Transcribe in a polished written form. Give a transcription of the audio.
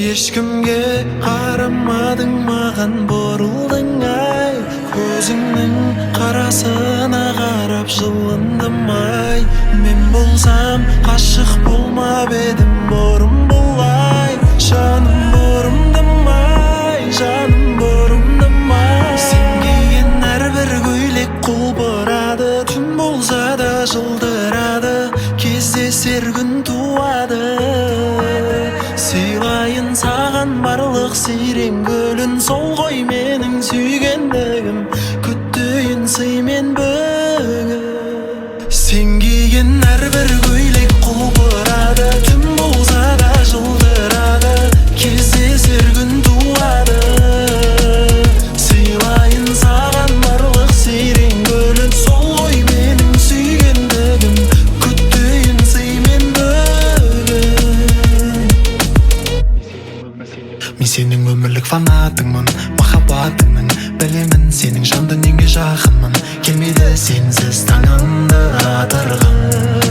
Ешкімге қарамадың, маған бұрылдың ай. Көзіңнің қарасына қарап жылындым ай. Мен болсам ғашық болмап едім бұрын бұлай. Жаным бұрындым ай, жаным бұрындым ай. Сен киген әрбір көйлек құлпырады, түн болса да жылдырады, кездесер күн туады. Сыйлайын саған барлық сирен гүлін, сол ғой менің сүйгендігім, күттейін сыймен бүгін. Сен киген әрбір көйлек құлпырады, түн болса да жылдырады, кездесер күн туады. Сыйлайын саған барлық сирен гүлін, сол ғой менің сүйгендігім, күттейін сыймен бүгін. Мен сенің өмірлік фанатыңмын, махаббатыңның білемін, сенің жан дүниеңе жақынмын. Келмейді сенсіз таңымды атырғым.